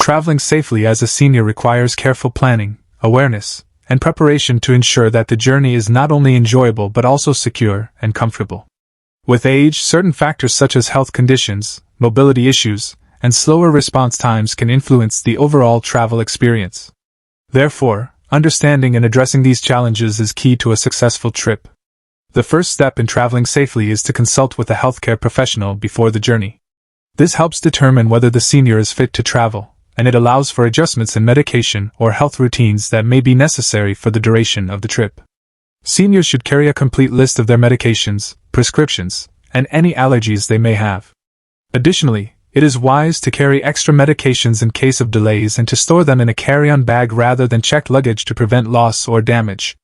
Traveling safely as a senior requires careful planning, awareness, and preparation to ensure that the journey is not only enjoyable but also secure and comfortable. With age, certain factors such as health conditions, mobility issues, and slower response times can influence the overall travel experience. Therefore, understanding and addressing these challenges is key to a successful trip. The first step in traveling safely is to consult with a healthcare professional before the journey. This helps determine whether the senior is fit to travel, and it allows for adjustments in medication or health routines that may be necessary for the duration of the trip. Seniors should carry a complete list of their medications, prescriptions, and any allergies they may have. Additionally, it is wise to carry extra medications in case of delays and to store them in a carry-on bag rather than checked luggage to prevent loss or damage.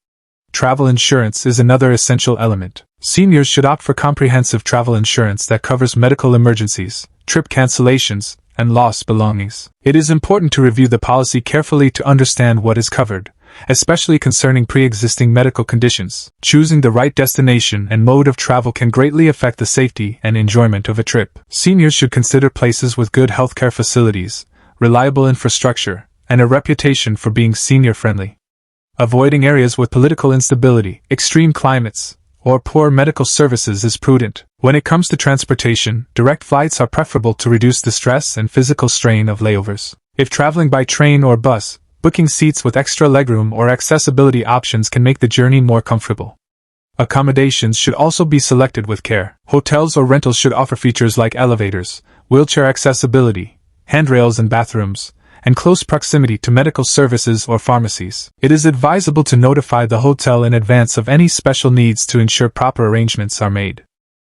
Travel insurance is another essential element. Seniors should opt for comprehensive travel insurance that covers medical emergencies, trip cancellations, and lost belongings. It is important to review the policy carefully to understand what is covered, especially concerning pre-existing medical conditions. Choosing the right destination and mode of travel can greatly affect the safety and enjoyment of a trip. Seniors should consider places with good healthcare facilities, reliable infrastructure, and a reputation for being senior-friendly. Avoiding areas with political instability, extreme climates, or poor medical services is prudent. When it comes to transportation, direct flights are preferable to reduce the stress and physical strain of layovers. If traveling by train or bus, booking seats with extra legroom or accessibility options can make the journey more comfortable. Accommodations should also be selected with care. Hotels or rentals should offer features like elevators, wheelchair accessibility, handrails and bathrooms, and close proximity to medical services or pharmacies. It is advisable to notify the hotel in advance of any special needs to ensure proper arrangements are made.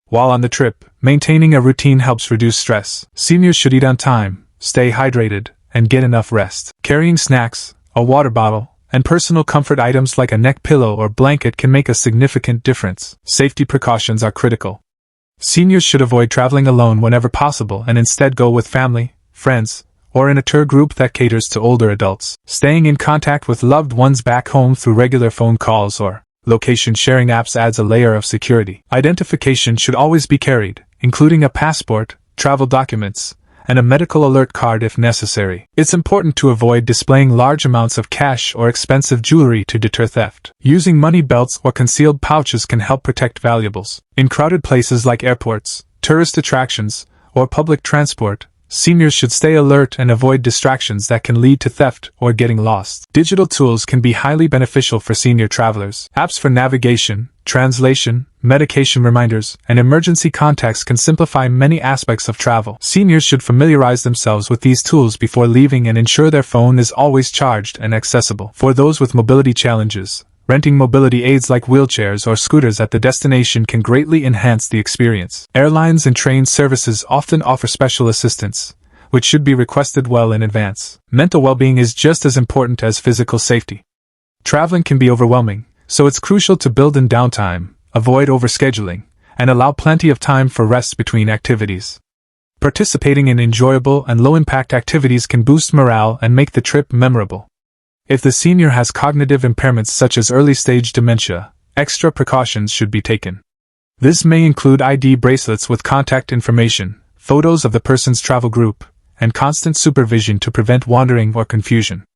While on the trip, maintaining a routine helps reduce stress. Seniors should eat on time, stay hydrated, and get enough rest. Carrying snacks, a water bottle, and personal comfort items like a neck pillow or blanket can make a significant difference. Safety precautions are critical. Seniors should avoid traveling alone whenever possible and instead go with family, friends, or in a tour group that caters to older adults. Staying in contact with loved ones back home through regular phone calls or location sharing apps adds a layer of security. Identification should always be carried, including a passport, travel documents, and a medical alert card if necessary. It's important to avoid displaying large amounts of cash or expensive jewelry to deter theft. Using money belts or concealed pouches can help protect valuables. In crowded places like airports, tourist attractions, or public transport, seniors should stay alert and avoid distractions that can lead to theft or getting lost. Digital tools can be highly beneficial for senior travelers. Apps for navigation, translation, medication reminders, and emergency contacts can simplify many aspects of travel. Seniors should familiarize themselves with these tools before leaving and ensure their phone is always charged and accessible. For those with mobility challenges, renting mobility aids like wheelchairs or scooters at the destination can greatly enhance the experience. Airlines and train services often offer special assistance, which should be requested well in advance. Mental well-being is just as important as physical safety. Traveling can be overwhelming, so it's crucial to build in downtime, avoid overscheduling, and allow plenty of time for rest between activities. Participating in enjoyable and low-impact activities can boost morale and make the trip memorable. If the senior has cognitive impairments such as early-stage dementia, extra precautions should be taken. This may include ID bracelets with contact information, photos of the person's travel group, and constant supervision to prevent wandering or confusion.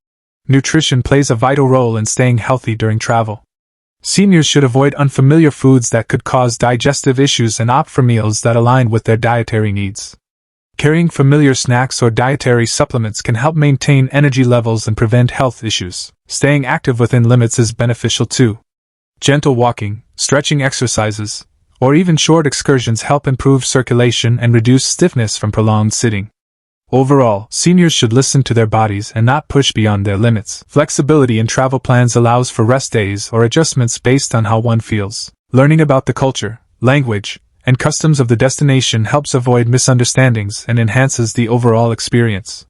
Nutrition plays a vital role in staying healthy during travel. Seniors should avoid unfamiliar foods that could cause digestive issues and opt for meals that align with their dietary needs. Carrying familiar snacks or dietary supplements can help maintain energy levels and prevent health issues. Staying active within limits is beneficial too. Gentle walking, stretching exercises, or even short excursions help improve circulation and reduce stiffness from prolonged sitting. Overall, seniors should listen to their bodies and not push beyond their limits. Flexibility in travel plans allows for rest days or adjustments based on how one feels. Learning about the culture, language, and customs of the destination helps avoid misunderstandings and enhances the overall experience.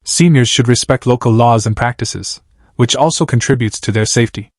Seniors should respect local laws and practices, which also contributes to their safety.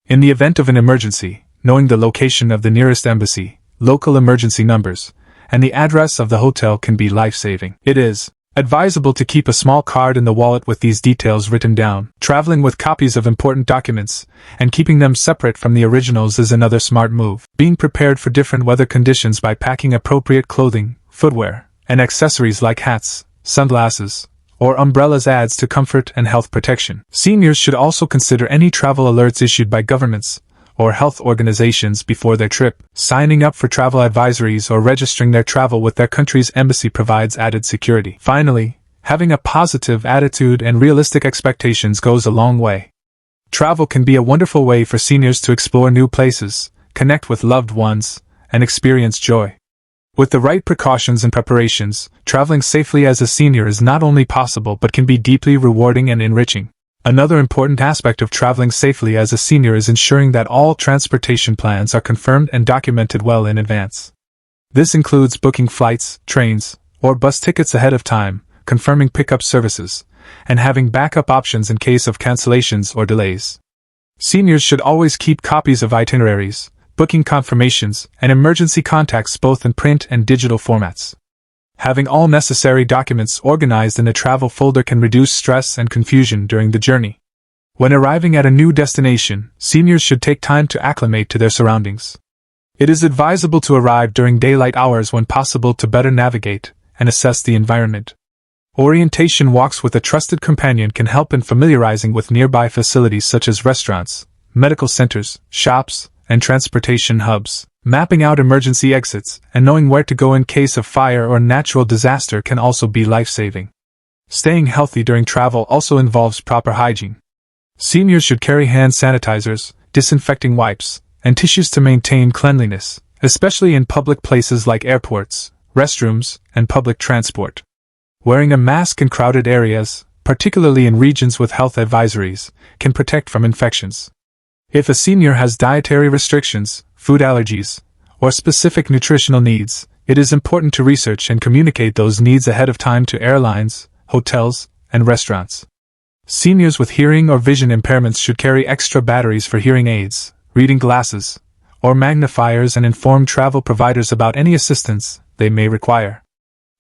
In the event of an emergency, knowing the location of the nearest embassy, local emergency numbers, and the address of the hotel can be life-saving. It is advisable to keep a small card in the wallet with these details written down. Traveling with copies of important documents and keeping them separate from the originals is another smart move. Being prepared for different weather conditions by packing appropriate clothing, footwear, and accessories like hats, sunglasses, or umbrellas adds to comfort and health protection. Seniors should also consider any travel alerts issued by governments or health organizations before their trip. Signing up for travel advisories or registering their travel with their country's embassy provides added security. Finally, having a positive attitude and realistic expectations goes a long way. Travel can be a wonderful way for seniors to explore new places, connect with loved ones, and experience joy. With the right precautions and preparations, traveling safely as a senior is not only possible but can be deeply rewarding and enriching. Another important aspect of traveling safely as a senior is ensuring that all transportation plans are confirmed and documented well in advance. This includes booking flights, trains, or bus tickets ahead of time, confirming pickup services, and having backup options in case of cancellations or delays. Seniors should always keep copies of itineraries, booking confirmations, and emergency contacts both in print and digital formats. Having all necessary documents organized in a travel folder can reduce stress and confusion during the journey. When arriving at a new destination, seniors should take time to acclimate to their surroundings. It is advisable to arrive during daylight hours when possible to better navigate and assess the environment. Orientation walks with a trusted companion can help in familiarizing with nearby facilities such as restaurants, medical centers, shops, and transportation hubs. Mapping out emergency exits and knowing where to go in case of fire or natural disaster can also be life-saving. Staying healthy during travel also involves proper hygiene. Seniors should carry hand sanitizers, disinfecting wipes, and tissues to maintain cleanliness, especially in public places like airports, restrooms, and public transport. Wearing a mask in crowded areas, particularly in regions with health advisories, can protect from infections. If a senior has dietary restrictions, food allergies, or specific nutritional needs, it is important to research and communicate those needs ahead of time to airlines, hotels, and restaurants. Seniors with hearing or vision impairments should carry extra batteries for hearing aids, reading glasses, or magnifiers and inform travel providers about any assistance they may require.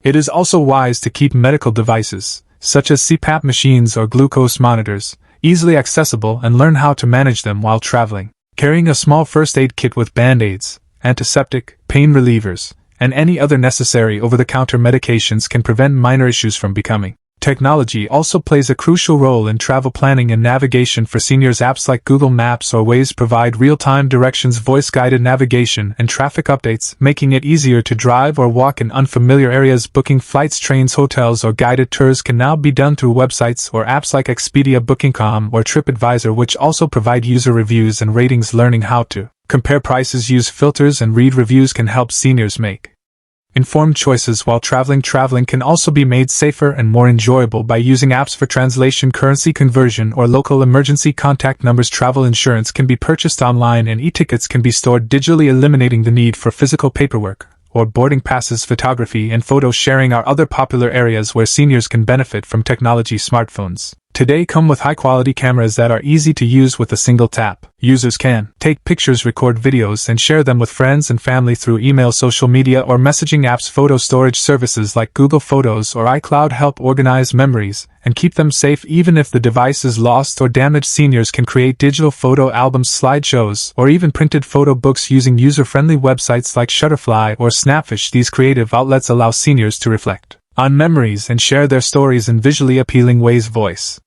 It is also wise to keep medical devices, such as CPAP machines or glucose monitors, easily accessible and learn how to manage them while traveling. Carrying a small first aid kit with band-aids, antiseptic, pain relievers, and any other necessary over-the-counter medications can prevent minor issues from becoming. Technology also plays a crucial role in travel planning and navigation for seniors. Apps like Google Maps or Waze provide real-time directions, voice-guided navigation, and traffic updates, making it easier to drive or walk in unfamiliar areas. Booking flights, trains, hotels, or guided tours can now be done through websites or apps like Expedia, Booking.com, or TripAdvisor, which also provide user reviews and ratings. Learning how to compare prices, use filters, and read reviews can help seniors make informed choices while traveling. Traveling can also be made safer and more enjoyable by using apps for translation, currency conversion, or local emergency contact numbers. Travel insurance can be purchased online and e-tickets can be stored digitally, eliminating the need for physical paperwork or boarding passes. Photography and photo sharing are other popular areas where seniors can benefit from technology. Smartphones today come with high-quality cameras that are easy to use with a single tap. Users can take pictures, record videos, and share them with friends and family through email, social media, or messaging apps. Photo storage services like Google Photos or iCloud help organize memories and keep them safe even if the device is lost or damaged. Seniors can create digital photo albums, slideshows, or even printed photo books using user-friendly websites like Shutterfly or Snapfish. These creative outlets allow seniors to reflect on memories and share their stories in visually appealing ways. Voice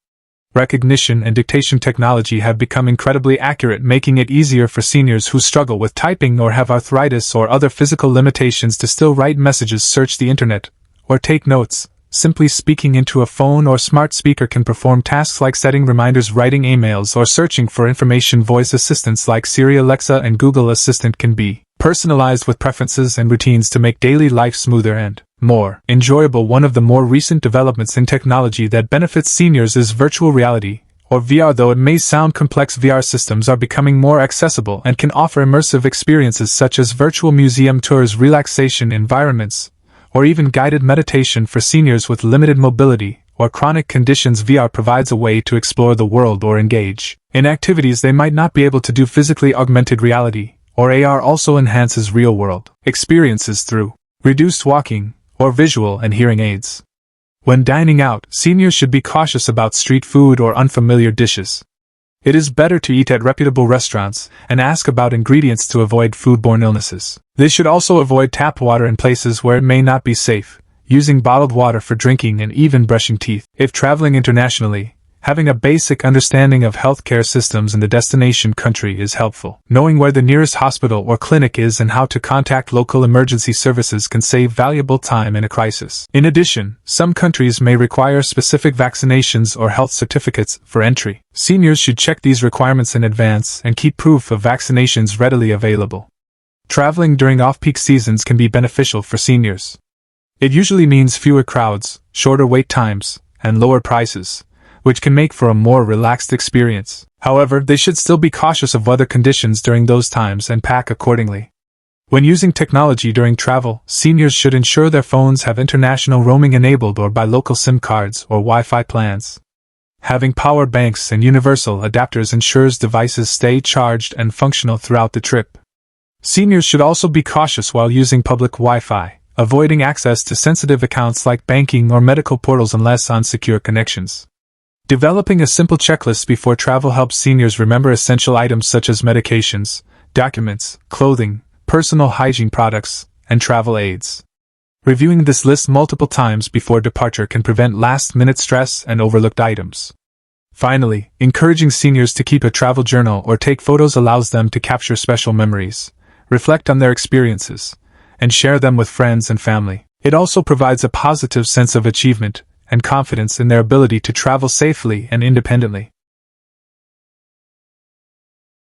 recognition and dictation technology have become incredibly accurate, making it easier for seniors who struggle with typing or have arthritis or other physical limitations to still write messages, search the internet, or take notes. Simply speaking into a phone or smart speaker can perform tasks like setting reminders, writing emails, or searching for information. Voice assistants like Siri, Alexa, and Google Assistant can be personalized with preferences and routines to make daily life smoother and more enjoyable. One of the more recent developments in technology that benefits seniors is virtual reality, or VR. Though it may sound complex, VR systems are becoming more accessible and can offer immersive experiences such as virtual museum tours, relaxation environments, or even guided meditation for seniors with limited mobility or chronic conditions. VR provides a way to explore the world or engage in activities they might not be able to do physically. Augmented reality, or AR, also enhances real-world experiences through reduced walking or visual and hearing aids. When dining out, seniors should be cautious about street food or unfamiliar dishes. It is better to eat at reputable restaurants and ask about ingredients to avoid foodborne illnesses. They should also avoid tap water in places where it may not be safe, using bottled water for drinking and even brushing teeth. If traveling internationally, having a basic understanding of healthcare systems in the destination country is helpful. Knowing where the nearest hospital or clinic is and how to contact local emergency services can save valuable time in a crisis. In addition, some countries may require specific vaccinations or health certificates for entry. Seniors should check these requirements in advance and keep proof of vaccinations readily available. Traveling during off-peak seasons can be beneficial for seniors. It usually means fewer crowds, shorter wait times, and lower prices, which can make for a more relaxed experience. However, they should still be cautious of weather conditions during those times and pack accordingly. When using technology during travel, seniors should ensure their phones have international roaming enabled or buy local SIM cards or Wi-Fi plans. Having power banks and universal adapters ensures devices stay charged and functional throughout the trip. Seniors should also be cautious while using public Wi-Fi, avoiding access to sensitive accounts like banking or medical portals unless on secure connections. Developing a simple checklist before travel helps seniors remember essential items such as medications, documents, clothing, personal hygiene products, and travel aids. Reviewing this list multiple times before departure can prevent last-minute stress and overlooked items. Finally, encouraging seniors to keep a travel journal or take photos allows them to capture special memories, reflect on their experiences, and share them with friends and family. It also provides a positive sense of achievement and confidence in their ability to travel safely and independently.